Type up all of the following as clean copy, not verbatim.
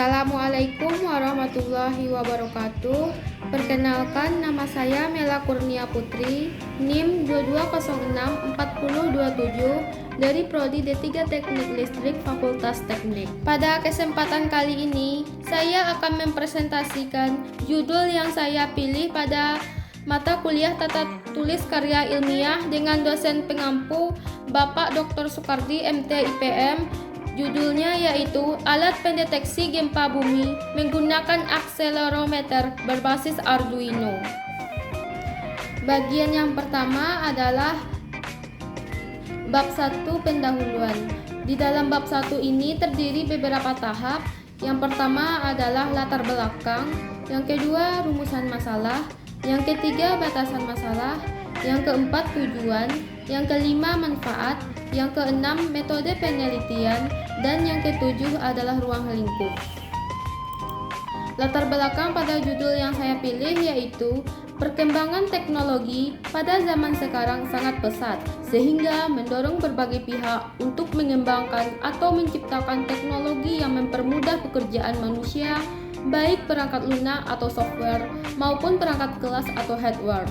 Assalamualaikum warahmatullahi wabarakatuh. Perkenalkan, nama saya Mela Kurnia Putri, NIM 22064027 dari Prodi D3 Teknik Listrik Fakultas Teknik. Pada kesempatan kali ini, saya akan mempresentasikan judul yang saya pilih pada mata kuliah Tata Tulis Karya Ilmiah dengan dosen pengampu Bapak Dr. Sukardi MT IPM. Judulnya yaitu Alat Pendeteksi Gempa Bumi Menggunakan Akselerometer Berbasis Arduino. Bagian yang pertama adalah bab 1 pendahuluan. Di dalam bab 1 ini terdiri beberapa tahap. Yang pertama adalah latar belakang, yang kedua rumusan masalah, yang ketiga batasan masalah, yang keempat tujuan, yang kelima manfaat, yang keenam metode penelitian, dan yang ketujuh adalah ruang lingkup. Latar belakang pada judul yang saya pilih yaitu perkembangan teknologi pada zaman sekarang sangat pesat, sehingga mendorong berbagai pihak untuk mengembangkan atau menciptakan teknologi yang mempermudah pekerjaan manusia, baik perangkat lunak atau software maupun perangkat kelas atau hardware.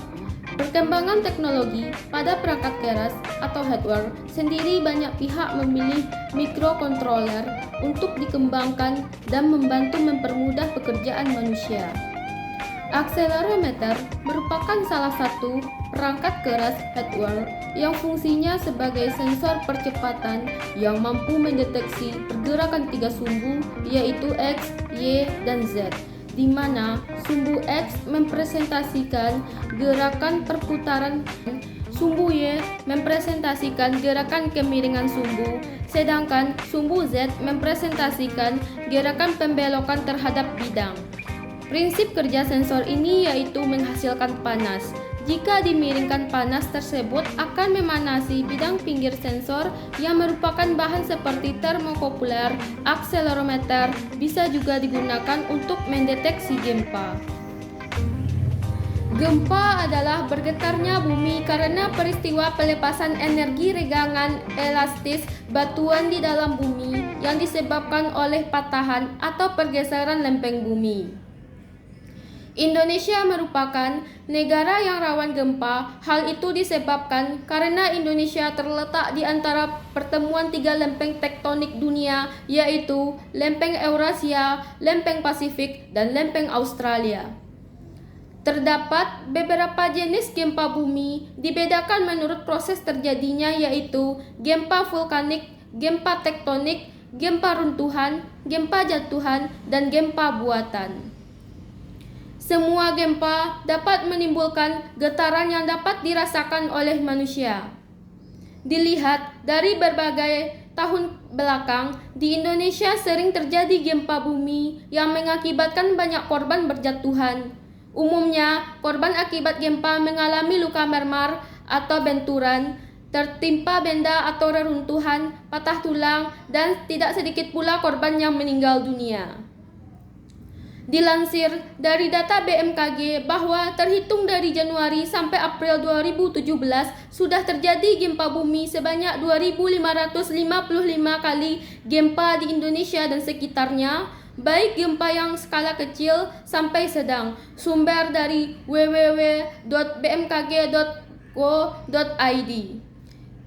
Perkembangan teknologi pada perangkat keras atau hardware sendiri banyak pihak memilih mikrokontroler untuk dikembangkan dan membantu mempermudah pekerjaan manusia. Akselerometer merupakan salah satu perangkat keras hardware yang fungsinya sebagai sensor percepatan yang mampu mendeteksi pergerakan tiga sumbu yaitu X, Y, dan Z, di mana sumbu X mempresentasikan gerakan perputaran, sumbu Y mempresentasikan gerakan kemiringan sumbu, sedangkan sumbu Z mempresentasikan gerakan pembelokan terhadap bidang. Prinsip kerja sensor ini yaitu menghasilkan panas. Jika dimiringkan, panas tersebut akan memanasi bidang pinggir sensor yang merupakan bahan seperti termokouler. Akselerometer bisa juga digunakan untuk mendeteksi gempa. Gempa adalah bergetarnya bumi karena peristiwa pelepasan energi regangan elastis batuan di dalam bumi yang disebabkan oleh patahan atau pergeseran lempeng bumi. Indonesia merupakan negara yang rawan gempa. Hal itu disebabkan karena Indonesia terletak di antara pertemuan tiga lempeng tektonik dunia, yaitu lempeng Eurasia, lempeng Pasifik, dan lempeng Australia. Terdapat beberapa jenis gempa bumi, dibedakan menurut proses terjadinya, yaitu gempa vulkanik, gempa tektonik, gempa runtuhan, gempa jatuhan, dan gempa buatan. Semua gempa dapat menimbulkan getaran yang dapat dirasakan oleh manusia. Dilihat dari berbagai tahun belakang, di Indonesia sering terjadi gempa bumi yang mengakibatkan banyak korban berjatuhan. Umumnya, korban akibat gempa mengalami luka mermar atau benturan, tertimpa benda atau reruntuhan, patah tulang, dan tidak sedikit pula korban yang meninggal dunia. Dilansir dari data BMKG bahwa terhitung dari Januari sampai April 2017 sudah terjadi gempa bumi sebanyak 2.555 kali gempa di Indonesia dan sekitarnya, baik gempa yang skala kecil sampai sedang. Sumber dari www.bmkg.go.id.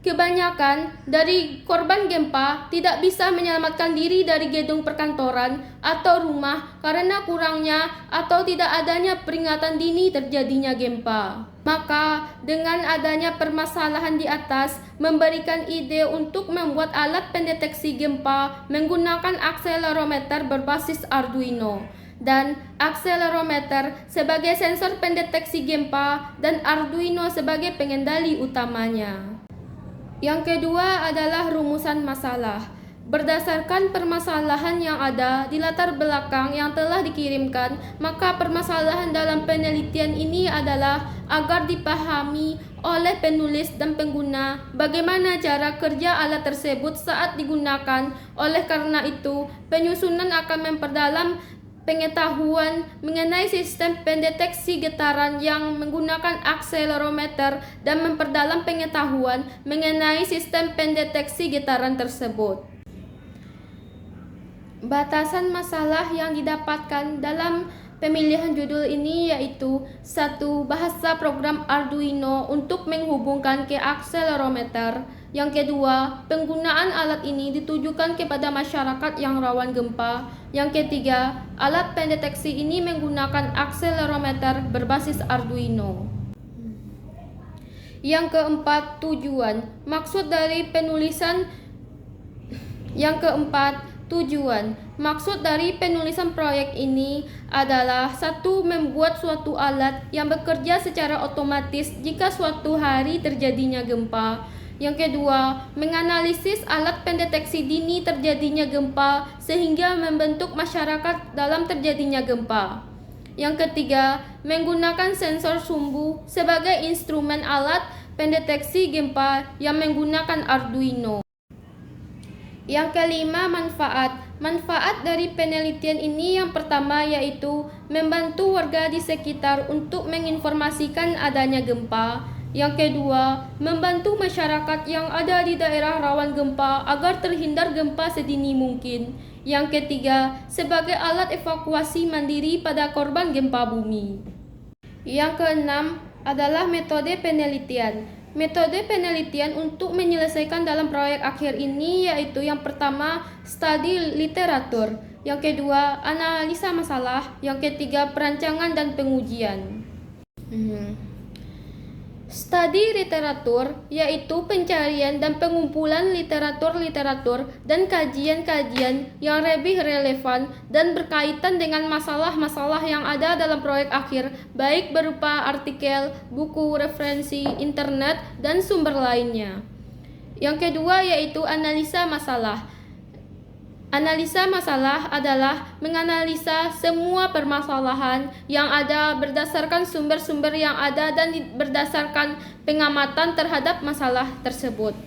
Kebanyakan dari korban gempa tidak bisa menyelamatkan diri dari gedung perkantoran atau rumah karena kurangnya atau tidak adanya peringatan dini terjadinya gempa. Maka dengan adanya permasalahan di atas memberikan ide untuk membuat alat pendeteksi gempa menggunakan akselerometer berbasis Arduino. Dan akselerometer sebagai sensor pendeteksi gempa dan Arduino sebagai pengendali utamanya. Yang kedua adalah rumusan masalah. Berdasarkan permasalahan yang ada di latar belakang yang telah dikirimkan, maka permasalahan dalam penelitian ini adalah agar dipahami oleh penulis dan pengguna bagaimana cara kerja alat tersebut saat digunakan. Oleh karena itu, penyusunan akan memperdalam pengetahuan mengenai sistem pendeteksi getaran yang menggunakan akselerometer dan memperdalam pengetahuan mengenai sistem pendeteksi getaran tersebut. Batasan masalah yang didapatkan dalam pemilihan judul ini yaitu: 1. Bahasa program Arduino untuk menghubungkan ke akselerometer. Yang kedua, penggunaan alat ini ditujukan kepada masyarakat yang rawan gempa. Yang ketiga, alat pendeteksi ini menggunakan akselerometer berbasis Arduino. Yang keempat, tujuan. Maksud dari penulisan proyek ini adalah: 1. Membuat suatu alat yang bekerja secara otomatis jika suatu hari terjadinya gempa. Yang kedua, menganalisis alat pendeteksi dini terjadinya gempa sehingga membentuk masyarakat dalam terjadinya gempa. Yang ketiga, menggunakan sensor sumbu sebagai instrumen alat pendeteksi gempa yang menggunakan Arduino. Yang kelima, manfaat. Manfaat dari penelitian ini yang pertama yaitu membantu warga di sekitar untuk menginformasikan adanya gempa. Yang kedua, membantu masyarakat yang ada di daerah rawan gempa agar terhindar gempa sedini mungkin. Yang ketiga, sebagai alat evakuasi mandiri pada korban gempa bumi. Yang keenam adalah metode penelitian. Metode penelitian untuk menyelesaikan dalam proyek akhir ini yaitu: yang pertama, studi literatur. Yang kedua, analisa masalah. Yang ketiga, perancangan dan pengujian. Studi literatur yaitu pencarian dan pengumpulan literatur dan kajian-kajian yang lebih relevan dan berkaitan dengan masalah-masalah yang ada dalam proyek akhir, baik berupa artikel, buku, referensi, internet, dan sumber lainnya. Yang kedua yaitu analisa masalah. Analisa masalah adalah menganalisa semua permasalahan yang ada berdasarkan sumber-sumber yang ada dan berdasarkan pengamatan terhadap masalah tersebut.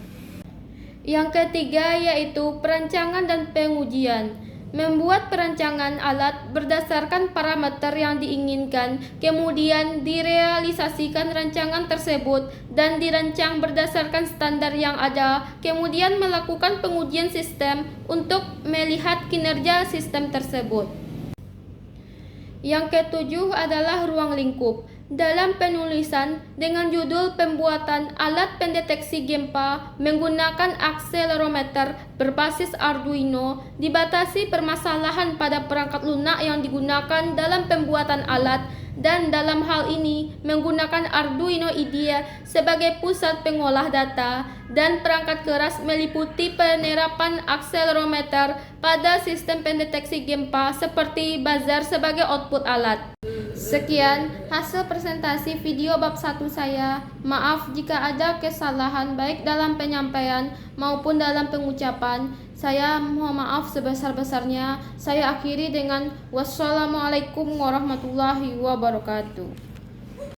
Yang ketiga yaitu perancangan dan pengujian. Membuat perancangan alat berdasarkan parameter yang diinginkan, kemudian direalisasikan rancangan tersebut dan dirancang berdasarkan standar yang ada, kemudian melakukan pengujian sistem untuk melihat kinerja sistem tersebut. Yang ketujuh adalah ruang lingkup. Dalam penulisan dengan judul pembuatan alat pendeteksi gempa menggunakan akselerometer berbasis Arduino, dibatasi permasalahan pada perangkat lunak yang digunakan dalam pembuatan alat, dan dalam hal ini menggunakan Arduino IDE sebagai pusat pengolah data, dan perangkat keras meliputi penerapan akselerometer pada sistem pendeteksi gempa seperti buzzer sebagai output alat. Sekian hasil presentasi video bab 1 saya. Maaf jika ada kesalahan baik dalam penyampaian maupun dalam pengucapan. Saya mohon maaf sebesar-besarnya. Saya akhiri dengan wassalamualaikum warahmatullahi wabarakatuh.